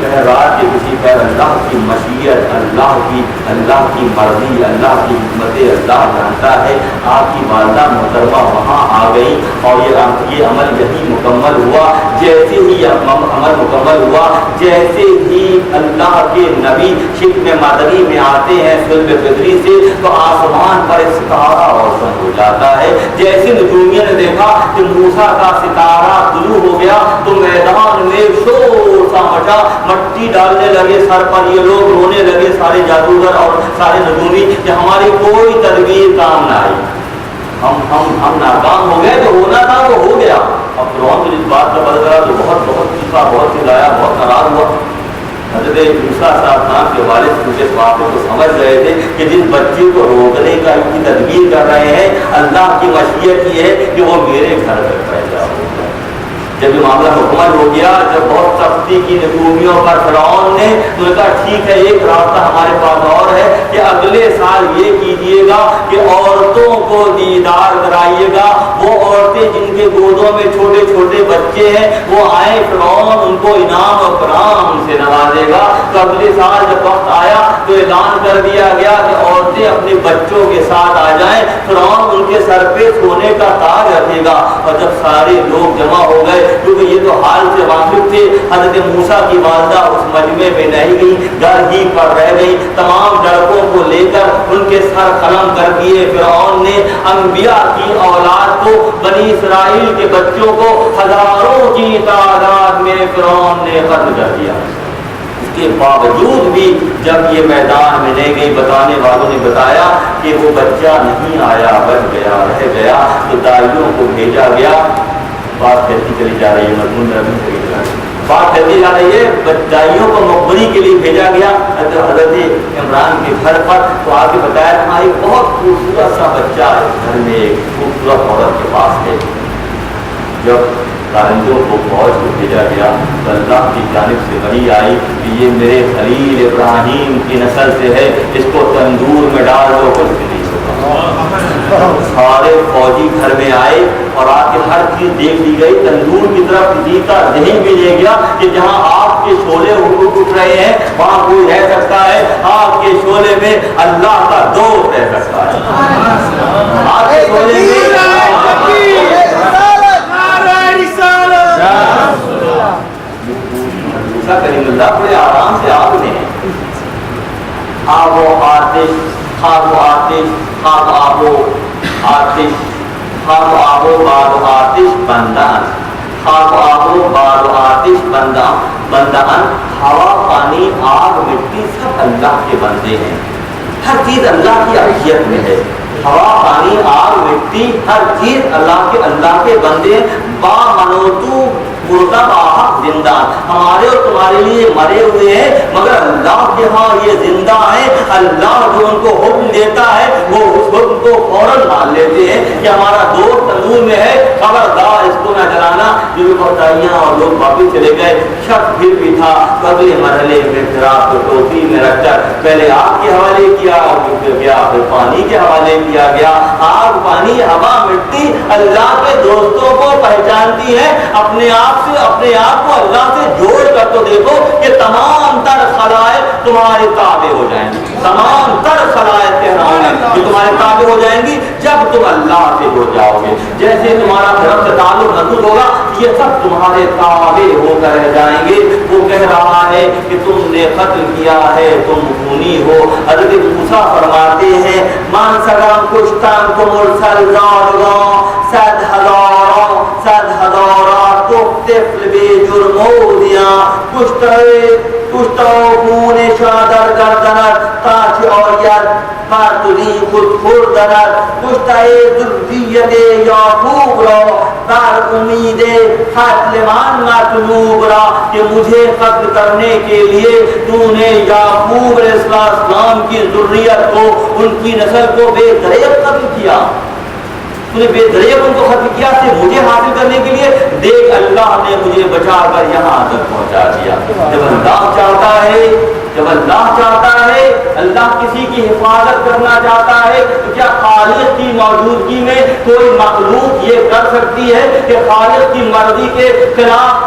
کہہ رہا کہ کسی پر اللہ کی مشیت، اللہ کی مرضی، اللہ کی حکمت اللہ جانتا ہے۔ آپ کی والدہ محترمہ وہاں آ گئی اور یہ عمل یہی مکمل ہوا۔ جیسے ہی عمل مکمل ہوا، جیسے ہی اللہ کے نبی شکم مدنی میں آتے ہیں صلب بدری سے، تو آسمان پر ایک ستارہ روشن ہو جاتا ہے۔ جیسے نجومیہ نے دیکھا کہ موسیٰ کا ستارہ طلوع ہو گیا تو میدان میں شور سا مچا، مٹی ڈالنے لگے سر پر، یہ لوگ رونے لگے سارے جادوگر اور سارے نجومی کہ ہماری کوئی تدبیر کام نہ آئی، ہم ناکام ہو گئے، جو ہونا تھا وہ ہو گیا۔ اب فرعون کو اس بات کا پتہ چلا تو بہت چیخا، بہت چلایا، بہت ناراض ہوا۔ حضرت موسیٰ صاحب کے والد مجھے واقعے کو سمجھ رہے تھے کہ جس بچے کو روکنے کا ان کی تدبیر کر رہے ہیں، اللہ کی مشیت یہ ہے کہ وہ میرے گھر تک پیدا ہو گیا۔ جب یہ معاملہ مکمل ہو گیا، جب بہت سختی کی نجومیوں پر فرعون نے تو کہا ٹھیک ہے، ایک راستہ ہمارے پاس اور ہے کہ اگلے سال یہ کیجئے گا کہ عورتوں کو دیدار کرائیے گا، وہ عورتیں جن کے گودوں میں چھوٹے چھوٹے بچے ہیں وہ آئیں، فرعون ان کو انعام و کرام سے نوازے گا۔ تو اگلے سال جب وقت آیا تو اعلان کر دیا گیا کہ عورتیں اپنے بچوں کے ساتھ آ جائیں، فرعون ان کے سر پہ سونے کا تاج رکھے گا۔ اور جب سارے لوگ جمع ہو گئے، کیونکہ یہ تو حال سے واقف تھے، حضرت موسیٰ کی والدہ اس مجمع میں نہیں گئی، گھر ہی پر رہ گئی، تمام لڑکوں کو لے کر ان کے سر قلم کر دیے۔ فرعون نے انبیاء کی اولاد کو، بنی اسرائیل کے بچوں کو ہزاروں کی تعداد میں فرعون نے قتل کر دیا۔ اس کے باوجود بھی جب یہ میدان میں لے گئی، بتانے والوں نے بتایا کہ وہ بچہ نہیں آیا، بچ گیا، رہ گیا، تو دائیوں کو بھیجا گیا۔ بات کہتی چلی جا رہی ہے، مضمون بات کہتی جا رہی ہے، دائیوں کو مقبری کے لیے بھیجا گیا حضرت عمران کے گھر پر۔ تو آگے بتایا تھا ایک بہت خوبصورت سا بچہ ہے گھر میں، ایک خوبصورت عورت کے پاس ہے۔ جب کارندوں کو فوج کو بھیجا گیا تو اللہ کی جانب سے وحی آئی کہ یہ میرے خلیل ابراہیم کی نسل سے ہے، اس کو تندور میں ڈال دو، کچھ بھی نہیں ہوگا۔ سارے فوجی گھر میں آئے اور آ کے ہر چیز دیکھ لی گئی، تندور کی طرف کسی کا ذہن بھی لے گیا کہ جہاں آگ کے شعلے اٹھ رہے ہیں وہاں کوئی رہ سکتا ہے، آگ کے شعلے میں اللہ کا دوست رہ سکتا ہے۔ آگ کے شعلے میں کریم اللہ بڑے آرام سے آگ میں آب و آتش، خاک و آتش، خاک آب و آتش، خاک و آب و باد و آتش بندان، خاک و آب و باد و آتش بندان، ہوا پانی آگ مٹی سب اللہ کے بندے ہیں، ہر چیز اللہ کی عطیت میں ہے۔ ہوا پانی آگ مٹی ہر چیز اللہ کے بندے، با منوتو مردہ باحق زندہ، ہمارے اور تمہارے لیے مرے ہوئے ہیں مگر اللہ کے ہاں یہ زندہ ہیں۔ اللہ جو ان کو حکم دیتا ہے وہ اس حکم کو فوراً مان لیتے ہیں کہ ہمارا دوست تندور میں ہے، خبردار اس کو نہ جلانا۔ جو بھی بتائیاں اور لوگ واپس چلے گئے، شک پھر بھی تھا تو اگلے مرحلے میں فراق کو ٹوکری میں رکھ کر پہلے آگ کے حوالے کیا اور پھر پانی کے حوالے کیا گیا۔ آگ، پانی، ہوا، مٹی اللہ کے دوستوں کو پہچانتی ہے، اپنے آپ کو اللہ سے جوڑ کر تو دیکھو کہ تمام تر خلائق تمہارے تابع ہو جائیں گی، تمام تر خلائق کہہ رہا ہوں کہ تمہارے تابع ہو جائیں گی جب تم اللہ سے ہو جاؤ گے۔ جیسے تمہارا رب سے تعلق مضبوط ہوگا یہ سب تمہارے تابع ہو کر رہ جائیں گے۔ وہ کہہ رہا ہے کہ تم نے قتل کیا ہے، تم خونی ہو۔ حضرت موسیٰ فرماتے ہیں مان سلام کشتن کو مرسل زادگاں صد ہزارہ تو طفل بے جرمودیاں کشتو خون شادر گردنت تاچ اور ید پرتلی خود خوردنت کشتہ ذریت یعقوب را بر امید قتل من مطلوب را، کہ مجھے قتل کرنے کے لیے تو نے یعقوب علیہ السلام کی ذریت کو، ان کی نسل کو بے دریغ قتل کیا، تو نے بے دریغ ان کو ختم کیا سے مجھے حاصل کرنے کے لیے۔ دیکھ اللہ نے مجھے بچا کر یہاں تک پہنچا دیا۔ جب اللہ چاہتا ہے اللہ کسی کی حفاظت کرنا چاہتا ہے تو کیا خالق کی موجودگی میں کوئی مخلوق یہ کر سکتی ہے کہ خالق کی مرضی کے خلاف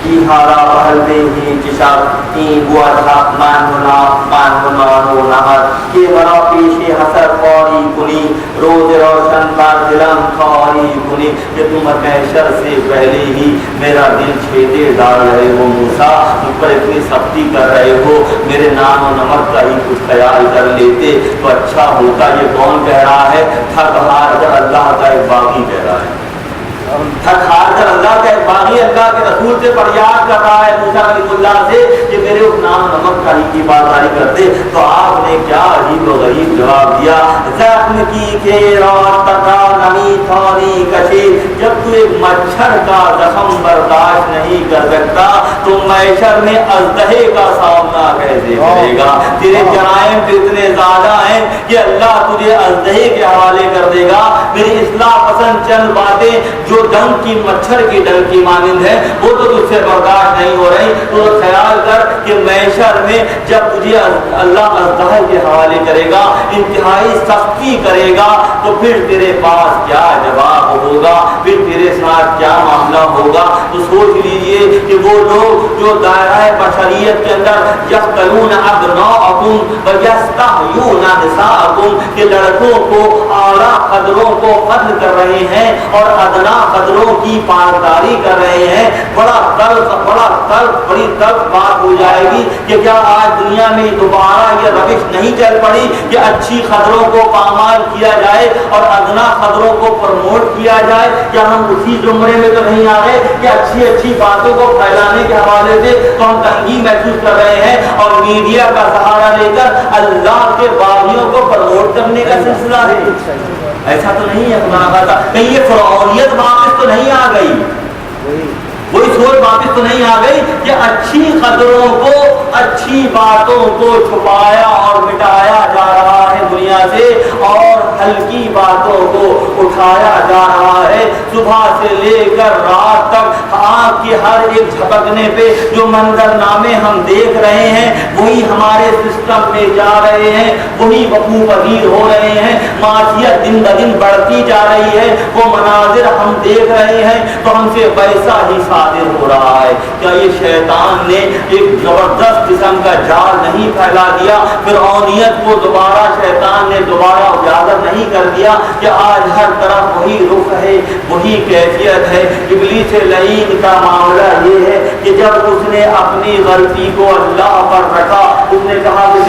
Ihara bahaldehi cishak Ibu adhak manhunanu nahar Ke bara peshi hasar khori kuni Roz roshan par dilam khori kuni Ke tum mahshar se pehle hi Mera dil chhede dal rahe ho Musa Mujh par itni safti kar rahe ho Mere naam و namak ka hi kuch khayal kar lete To acha hota Ye kaun keh raha hai Thak haar kar Allah ka ek baghi keh raha hai تھک ہار کر اللہ کا ایک باغی اللہ کے رسول سے فریاد کر رہا ہے موسیٰ کلیم اللہ سے کہ میرے اس نام نمک کا ہی کی بازاری کرتے تو آپ نے کیا عجیب و غریب جواب دیا زخم کی کھیرات تکا نمی تھوڑی کشی جب تو ایک مچھر کا زخم برداشت نہیں کر سکتا تو محشر میں اژدہے کا سامنا کیسے کرے گا تیرے جرائم تو اتنے زیادہ ہیں کہ اللہ تجھے اژدہے کے حوالے کر دے گا میری اصلاح پسند چند باتیں جو ڈنگ کی مچھر کی ڈنگ کی مانند ہے وہ تو تجھ سے برداشت نہیں ہو رہی تو خیال کر کہ محشر میں جب تجھے اللہ اژدہے کے حوالے کرے گا انتہائی سختی کرے گا تو پھر تیرے پاس کیا جواب ہوگا پھر تیرے ساتھ کیا معاملہ ہوگا تو سوچ لیجئے کہ وہ لوگ جو دائرہ بشریت کے اندر یقتلون ابناءکم ویستحیون نساءکم کہ لڑکوں کو اعلیٰ قدروں کو قتل کر رہے ہیں اور ادنا قدروں کی پاسداری کر رہے ہیں بڑی تلخ بات ہو جائے گی کہ کیا آج دنیا میں دوبارہ یہ روش نہیں چل پڑی کہ اچھی قدروں کو پامال کیا جائے اور ادنا قدروں کو پروموٹ کیا جائے کیا ہم اسی زمرے میں تو نہیں آ گئے کہ اچھی باتوں کو پھیلانے کے حوالے سے تو ہم تنگی محسوس کر رہے ہیں اور میڈیا کا سہارا لے کر اللہ کے باغیوں کو پروموٹ کرنے کا سلسلہ ہے ایسا تو نہیں ہے خدا نخواستہ کہیں یہ فرعونیت واپس تو نہیں آ گئی وہی سوچ واپس تو نہیں آ گئی کہ اچھی قدروں کو اچھی باتوں کو چھپایا اور مٹایا جا رہا ہے دنیا سے اور ہلکی باتوں کو اٹھایا جا رہا ہے صبح سے لے کر رات تک آنکھ کی ہر ایک جھپکنے پہ جو منظر نامے ہم دیکھ رہے ہیں وہی ہمارے سسٹم میں جا رہے ہیں وہی وقوع پذیر ہو رہے ہیں معصیت دن بدن بڑھتی جا رہی ہے وہ مناظر ہم دیکھ رہے ہیں تو ہم سے ویسا ہی ہو رہا ہے کیا یہ شیطان نے ایک زبردست قسم کا جال نہیں پھیلا دیا فرعونیت کو دوبارہ شیطان نے دوبارہ اجاگر نہیں کر دیا کہ آج ہر طرف وہی رخ ہے وہی کیفیت ہے ابلیس لعین کا معاملہ یہ ہے کہ جب اس نے اپنی غلطی کو اللہ پر رکھا اس نے کہا کہ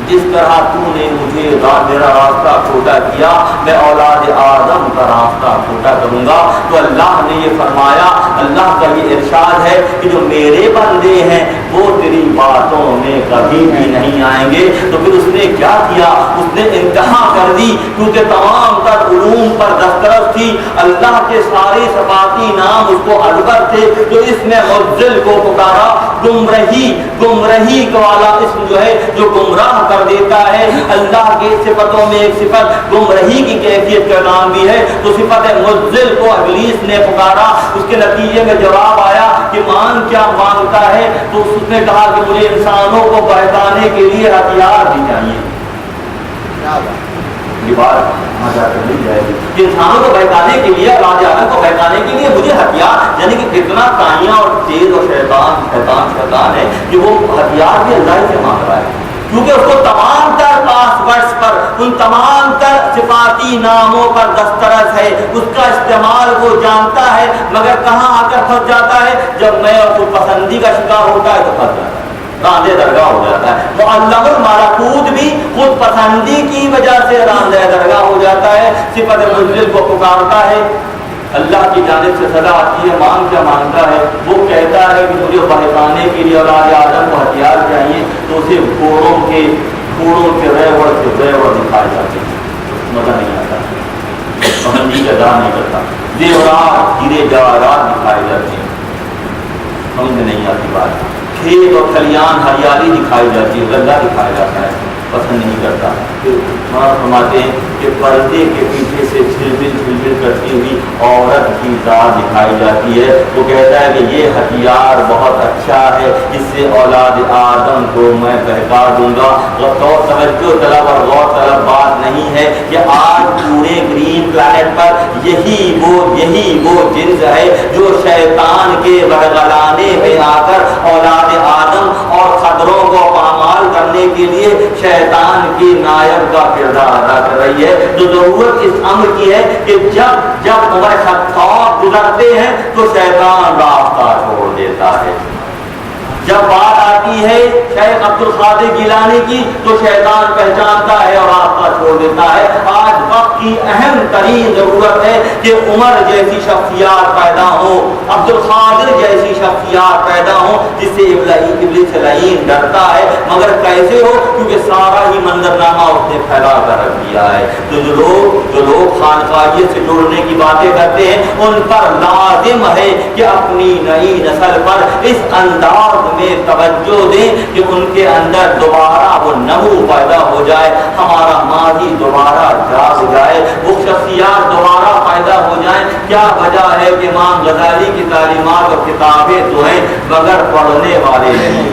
جس طرح تو نے مجھے میرا راستہ کھوٹا کیا میں اولاد آدم کا راستہ کھوٹا کروں گا تو اللہ نے یہ فرمایا اللہ کا یہ ارشاد ہے کہ جو میرے بندے ہیں وہ تیری باتوں میں کبھی بھی نہیں آئیں گے تو پھر اس نے کیا کیا اس نے انتہا کر دی کیونکہ تمام تر علوم پر دسترس تھی اللہ کے سارے صفاتی نام اس کو ازبر تھے تو اس نے مضل کو پکارا گمرہی والا اسم جو ہے جو گمراہ کر دیتا ہے اللہ کے صفتوں میں ایک صفت گمرہی کی کیفیت کا نام بھی ہے تو صفت مضل کو ابلیس نے پکارا اس کے نتیجے میں جواب آیا کہ مان کیا مانگتا ہے تو اس نے کہا کہ مجھے انسانوں کو بہکانے کے لیے ہتھیار بھی چاہیے یہ بات وہاں جا کر مل جائے گی کہ انسانوں کو بہکانے کے لیے اولاد آدم کو بہکانے کے لیے مجھے ہتھیار یعنی کہ کتنا تائیاں اور تیز اور شیطان ہے کہ وہ ہتھیار بھی اللہ سے مانگ رہا ہے کیونکہ اس کو تمام تر پاس ورڈز پر ان تمام تر صفاتی ناموں پر دسترس ہے اس کا استعمال وہ جانتا ہے مگر کہاں آ کر پھنس جاتا ہے جب میں اور خود پسندی کا شکار ہوتا ہے تو پھنس جاتا ہے راندے درگاہ ہو جاتا ہے معلم الملکوت بھی خود پسندی کی وجہ سے راندے درگاہ ہو جاتا ہے صفت مضل کو پکارتا ہے اللہ کی جانب سے صدا آتی ہے مان کیا مانگتا ہے وہ کہتا ہے کہ مجھے بہکانے کے لیے اولاد آدم کو ہتھیار چاہیے تو اسے گھوڑوں کے ریوڑ دکھائے جاتے ہیں مزہ نہیں آتا پسندی کا ادا نہیں کرتا زیورات ہیرے جواہرات دکھائے جاتے ہیں سمجھ نہیں آتی بات کھیت اور کھلیان ہریالی دکھائی جاتی ہے غلہ دکھایا جاتا ہے پسند نہیں کرتا پھر فرماتے ہیں کہ پردے کے پیچھے سے چھلبل کرتی ہوئی عورت کی ذات دکھائی جاتی ہے وہ کہتا ہے کہ یہ ہتھیار بہت اچھا ہے اس سے اولاد آدم کو میں بہکا دوں گا توجہ طلب اور غور طلب بات نہیں ہے کہ آج پورے گرین پلانٹ پر یہی وہ جنس ہے جو شیطان کے ورگلانے میں آ کر اولاد آدم اور خضروں کو پامال کرنے کے لیے شیطان کی نائب کا کردار ادا کر رہی ہے. تو ضرورت اس امر کی ہے کہ جب عمر خطاب گزرتے ہیں تو شیطان راستہ چھوڑ دیتا ہے. جب بات آتی ہے شیخ عبد القادر گیلانی کی تو شیطان پہچانتا ہے اور راستہ چھوڑ دیتا ہے. آج وقت کی اہم ترین ضرورت ہے کہ عمر جیسی شخصیات پیدا ہو, عبد القادر جیسی شخصیات پیدا ہو جس سے ابلیس لعین ڈرتا ہے. مگر کیسے ہو؟ کیونکہ سارا ہی منظرنامہ اس نے پھیلا کر رکھ دیا ہے. تو جو لوگ خانقاہیت سے جڑنے کی باتیں کرتے ہیں ان پر لازم ہے کہ اپنی نئی نسل پر اس انداز میں توجہ دیں کہ ان کے اندر دوبارہ وہ نمو پیدا ہو جائے, ہمارا ماضی دوبارہ جاگ جائے, وہ شخصیات دوبارہ پیدا ہو جائیں. کیا وجہ ہے کہ امام غزالی کی تعلیمات اور کتابیں جو ہیں مگر پڑھنے والے نہیں.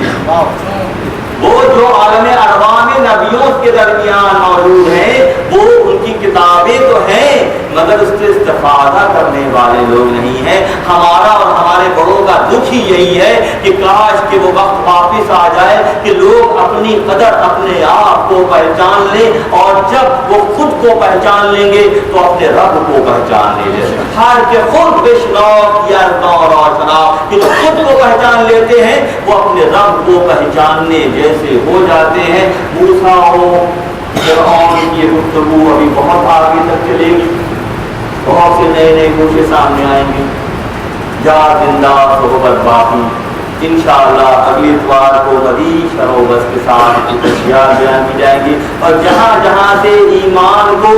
وہ جو عالم ارواح میں نبیوں کے درمیان موجود ہیں وہ ان کی کتابیں تو ہیں مگر اس سے استفادہ کرنے والے لوگ نہیں ہیں. ہمارا اور ہمارے بڑوں کا دکھ ہی یہی ہے کہ کاش کہ وہ وقت واپس آ جائے کہ لوگ اپنی قدر اپنے آپ کو پہچان لیں, اور جب وہ خود کو پہچان لیں گے تو اپنے رب کو پہچان لیں گے. ہر کے خود بشناک یا روشنا کہ جو خود کو پہچان لیتے ہیں وہ اپنے رب کو پہچاننے جیسے ہو جاتے ہیں. موسیٰ ہو فرعون کی گفتگو ابھی بہت آگے تک چلے گی, بہت سے نئے گوشے سامنے آئیں گے. یاد زندہ صحبت باقی انشاءاللہ اگلی اتوار کو مزید شرح و بس کے ساتھ اشیاء بیان کی جائیں گی. اور جہاں جہاں سے ایمان کو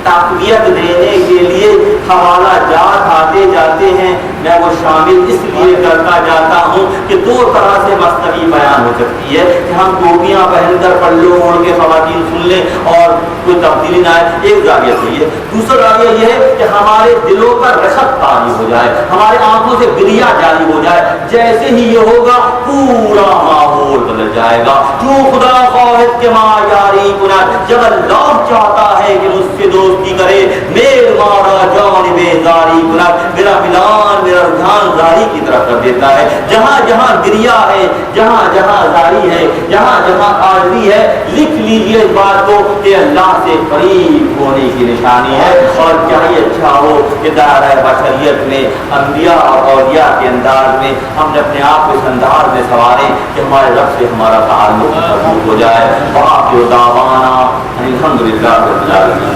تقویت دینے کے لیے حوالہ جات آتے جاتے ہیں میں وہ شامل اس لیے کرتا جاتا ہوں کہ دو طرح سے مستوی بیان ہو سکتی ہے کہ ہم ٹوپیاں پہن کر پلو اوڑھ کے خواتین سن لیں اور کوئی تبدیلی نہ آئے, ایک زاویہ تو یہ. دوسرا زاویہ یہ ہے کہ ہمارے دلوں پر رشک طاری ہو جائے, ہمارے آنکھوں سے گریا جاری ہو جائے. جیسے ہی یہ ہوگا پورا ماحول بدل جائے گا. کیوں خدا خواہد کے ماں یاری کنت, جب اللہ چاہتا ہے کہ مجھ سے دوستی کرے میل مارا جانب زاری کنت, میرا ملان میرا رجحان زاری کی طرف کر دیتا ہے. جہاں جہاں گریا ہے, جہاں جہاں زاری ہے, جہاں جہاں عارضی ہے, لکھ لیجیے اس بات کو کہ اللہ سے قریب ہونے کی نشانی ہے. اور کیا ہی اچھا ہو کہ دائرہ بشریت میں انبیاء اور اولیاء کے انداز میں ہم نے اپنے آپ کو اس انداز میں سنواریں کہ ہمارے رب سے ہمارا تعلق مضبوط ہو جائے. وآخر دعوانا الحمدللہ رب العالمین.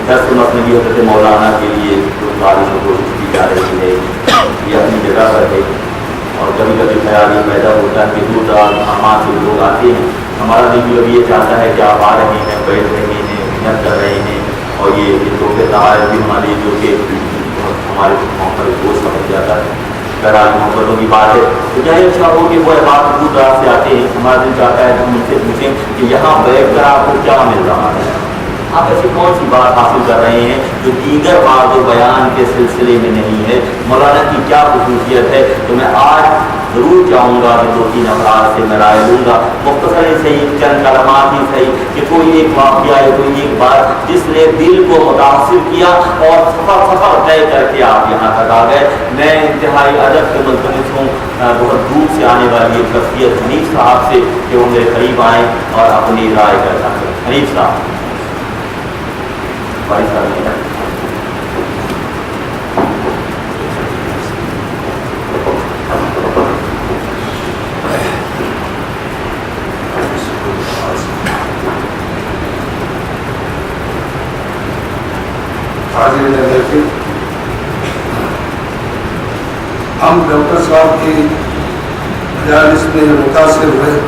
دس مسئلہ حضرت مولانا کے لیے جو تعلیم کوشش کی جا رہی ہے یہ اپنی جگہ پر ہے. اور کبھی کبھی خیال یہ پیدا ہوتا ہے کہ دور دراز مقامات سے لوگ آتے ہیں. ہمارا دل بھی ابھی یہ چاہتا ہے کہ آپ آ رہے ہیں, بیٹھ رہے ہیں, محنت کر رہے ہیں, اور یہ تو کے تحائف بھی ہمارے جو کہ ہمارے محبت کو سمجھ جاتا ہے. بہرحال محبتوں کی بات ہے تو چاہے اچھا ہو کہ وہ بات دور دراز سے آتے ہیں. ہمارا دل چاہتا ہے کہ ہم ان سے پوچھیں کہ یہاں بیٹھ کر آپ کو کیا مل رہا ہے, آپ ایسی کون سی بات حاصل کر رہے ہیں جو دیگر بات و بیان کے سلسلے میں نہیں ہے. مولانا کی کیا خصوصیت ہے. تو میں آج ضرور چاہوں گا کہ دو تین افراد سے میں رائے لوں گا, مختصر ہی صحیح, چند کلمات ہی صحیح, کہ کوئی ایک واقعہ یا کوئی ایک بات جس نے دل کو متاثر کیا اور سفر طے کر کے آپ یہاں تک آ گئے. میں انتہائی ادب سے ملتمس ہوں بہت دور سے آنے والی ایک شخصیت حنیف صاحب سے کہ وہ میرے قریب آئیں اور اپنی رائے کر سکیں. حنیف صاحب بھائی صاحب ہم ڈاکٹر صاحب کی مجالس میں متاثر ہوئے.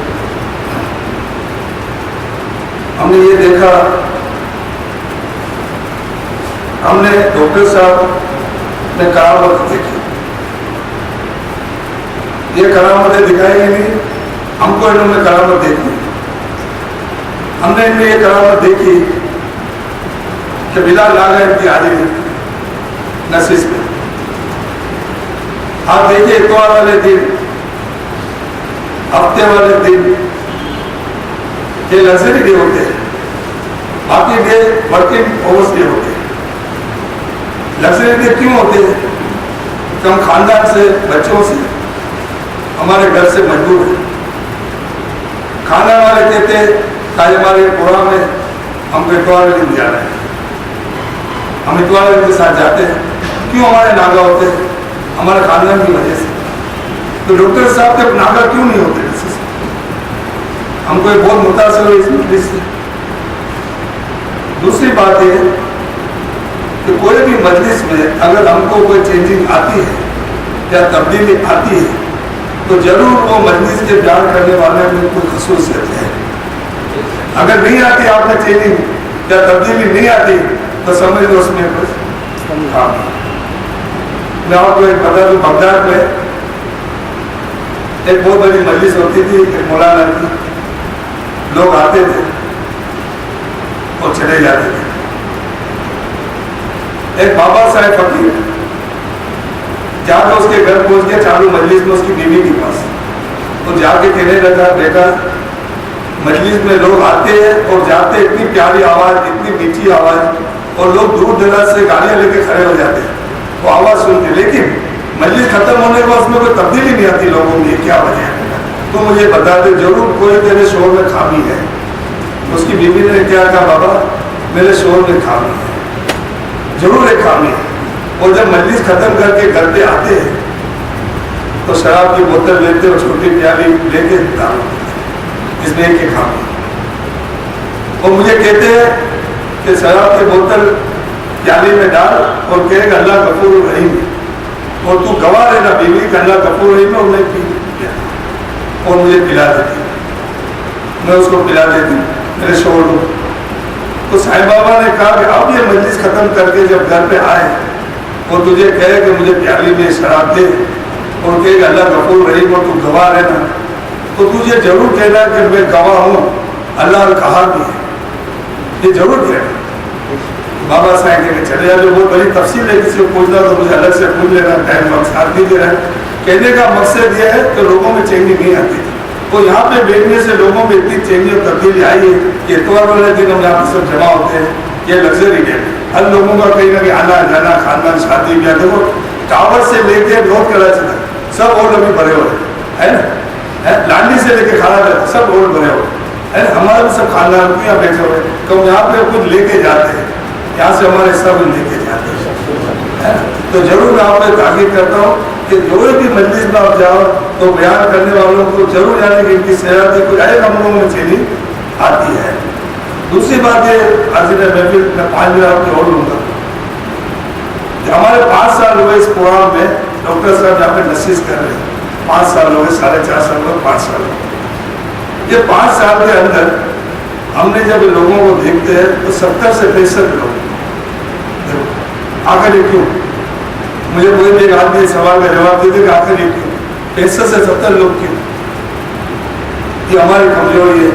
ہم نے یہ دیکھا, ہم نے ڈاکٹر صاحب نے کرامت دیکھی. یہ کرامتیں دکھائی نہیں, ہم کو انہوں نے کرامت دیکھی. ہم نے ان میں یہ کرامت دیکھی کہ بلال لاگا ان کی حاضری نشست میں. آپ دیکھیے اتوار والے دن, ہفتے والے دن یہ لگژری ڈے ہوتے ہیں، باقی ڈے ورکنگ اوورس ڈے ہوتے ہیں۔ لگژری ڈے کیوں ہوتے ہیں؟ کہ ہم خاندان سے، بچوں سے، ہمارے گھر سے مجبور ہیں۔ خاندان والے کہتے ہیں کہ ہمارے پروگرام میں ہم کو اتوار کے دن جانا ہے، ہم اتوار کے ساتھ جاتے ہیں۔ کیوں ہمارے ناگا ہوتے ہیں؟ ہمارے خاندان کی وجہ سے۔ تو ڈاکٹر صاحب کے ناگا کیوں نہیں ہوتے؟ ہم کو بہت متاثر ہوئی اس مجلس سے۔ دوسری بات یہ کہ کوئی بھی مجلس میں اگر ہم کو کوئی چینجنگ آتی ہے یا تبدیلی آتی ہے تو ضرور وہ مجلس کے بیان کرنے والے میں کوئی خصوصیت ہے۔ اگر نہیں آتی آپ میں چینجنگ یا تبدیلی نہیں آتی تو سمجھ لو اس میں کچھ کام ہے۔ میں آپ کو ایک بتا دوں، بغداد میں ایک بہت بڑی مجلس ہوتی تھی، ایک مولانا کی، لوگ آتے تھے اور چلے جاتے تھے۔ ایک بابا صاحب فقیر جا کے اس کے گھر پہنچ گیا چالو مجلس میں اس کی بیوی کے پاس، تو جا کے کہنے لگا بیٹا مجلس میں لوگ آتے ہیں اور جاتے، اتنی پیاری آواز، اتنی میٹھی آواز، اور لوگ دور دراز سے گاڑیاں لے کے کھڑے ہو جاتے ہیں وہ آواز سن کے، لیکن مجلس ختم ہونے کے بعد اس میں کوئی تبدیلی نہیں آتی لوگوں میں، کیا وجہ ہے؟ تو مجھے بتا دے، ضرور کوئی تیرے شور میں خامی ہے۔ اس کی بیوی نے کیا کہا، بابا میرے شور میں خامی ہے، ضرور ایک خامی ہے۔ اور جب مجلس ختم کر کے گھر پہ آتے ہیں تو شراب کی بوتل لیتے اور چھوٹی پیالی لے کے اس میں ایک خامی ہے۔ اور مجھے کہتے ہیں کہ شراب کی بوتل پیالی میں ڈال اور کہے گا اللہ غفور الرحیم ہے، اور تو گواہ رہنا بیوی کہ اللہ غفور الرحیم ہے، اور میں پی لیا اور مجھے پلا دیتی، میں اس کو پلا دیتی میرے شوہر کو۔ تو صاحب بابا نے کہا کہ اب یہ مجلس ختم کر کے جب گھر پہ آئے اور تجھے کہے کہ مجھے پیالی میں شراب دے اور کہے کہ اللہ غفور رحیم اور تو گواہ رہنا، تو تجھے ضرور کہنا کہ میں گواہ ہوں، اللہ نے کہا بھی ہے، یہ ضرور کہنا۔ بابا صاحب کہ چلے جا، جو بہت بڑی تفصیل ہے، کسی کو پوچھنا تو مجھے الگ سے پوچھ لینا، ٹائم وقت ساتھ نہیں دے رہا ہے۔ کہنے کا مقصد یہ ہے کہ لوگوں میں چینجنگ نہیں آتی تھی، تو یہاں پہ بیٹھنے سے لوگوں میں اتنی چینجنگ اور تبدیلی آئی ہے کہ اتوار والے دن ہم یہاں پہ سب جمع ہوتے ہیں، یہ لگژری ڈے ہے۔ ہر لوگوں کا کہیں نہ کہیں آنا جانا، خاندان، شادی بیاہ، دیکھو ٹاور سے لے کے نارتھ کراچی تک سب اور لوگ بھرے ہوئے ہیں نا، لانڈی سے لے کے کھانا تک سب اور بھرے ہوئے ہیں، ہمارے بھی سب خاندان یہاں بیٹھے ہوئے، تو ہم یہاں پہ کچھ لے کے جاتے ہیں، یہاں سے ہمارے حصہ بھی لے کے جاتے ہیں۔ تو ضرور میں آپ کو تاکید کرتا ہوں کہ جو بھی مجلس میں آپ جاؤ تو بیان کرنے والوں کو ضرور جانے کہ ان کی صحت کچھ ایک امروں میں چینجنگ آتی ہے۔ دوسری بات یہ حاضر محفل میں 5 منٹ آپ کی اور لوں گا کہ ہمارے 5 سال ہوئے اس پروگرام میں، ڈاکٹر صاحب یہاں پہ نشست کر رہے ہیں، 5 سال ہو گئے، 4.5 سال ہوئے، 5 سال ہوئے۔ یہ 5 سال کے اندر ہم نے جب لوگوں کو دیکھتے ہیں تو 70 سے 65 لوگ، آخر یہ کیوں؟ مجھے کوئی بھی ایک آدمی سوال کا جواب دیتے کہ آخر یہ کیوں 65 سے 70 لوگ کیوں؟ یہ ہماری کمزوری ہے،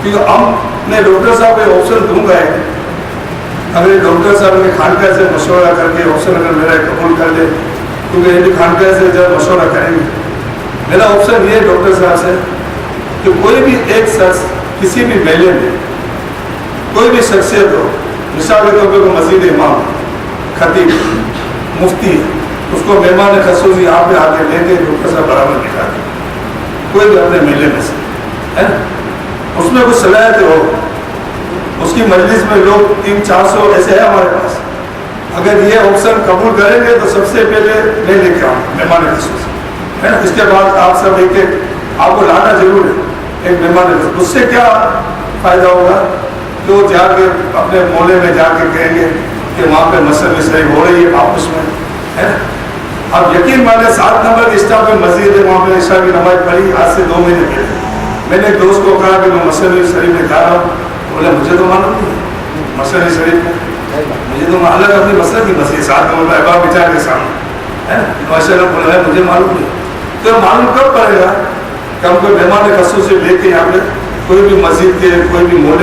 کیونکہ ہم میں ڈاکٹر صاحب کو آپشن دوں گا، اگر ڈاکٹر صاحب نے خانقاہ سے مشورہ کر کے آپشن اگر میرا قبول کر لے، کیونکہ یہ بھی خانقاہ سے جب مشورہ کریں گے، میرا آپشن یہ ہے ڈاکٹر صاحب سے کہ کوئی بھی ایک شخص کسی بھی میلے میں کوئی بھی شخصیت ہو، مثال کے طور پہ کوئی مسجد امام، خطیب، مفتی ہے، اس کو مہمان خصوصی یہاں پہ آ کے لے کے ڈاکٹر صاحب برابر دکھا دیں، کوئی بھی اپنے میلے میں سے ہے نا، اس میں کچھ صلاحیت ہو، اس کی مجلس میں لوگ 300-400 ایسے ہیں ہمارے پاس، اگر یہ آپشن قبول کریں گے تو سب سے پہلے میں لے کے آؤں مہمان خصوصی ہے نا، اس کے بعد آپ سب ایک آپ کو لانا ضرور ہے ایک مہمان خصوصی۔ اس سے کیا فائدہ ہوگا؟ تو جا کے اپنے محلے میں جا کے کہیں گے کہ وہاں پہ مسئلہ صحیح ہو رہی ہے آپس میں ہے نا۔ اب یقین مانے 7 نمبر کے اسٹاف میں مسجد ہے، وہاں پہ عشاء کی نماز پڑھی آج سے 2 مہینے پہلے۔ میں نے ایک دوست کو کہا کہ میں مسجد شریف میں جا رہا ہوں، بولے مجھے تو معلوم نہیں ہے مسجد شریف میں، مجھے تو الگ اپنی مسجد کی مسجد 7 نمبر احباب بچار کے سامنے ہے نا، ماشاء اللہ بولا ہے مجھے معلوم نہیں۔ تو معلوم کب پڑے گا کہ ہم کوئی مہمان خصوصی لے کے یہاں پہ کوئی بھی مسجد کے کوئی بھی محلے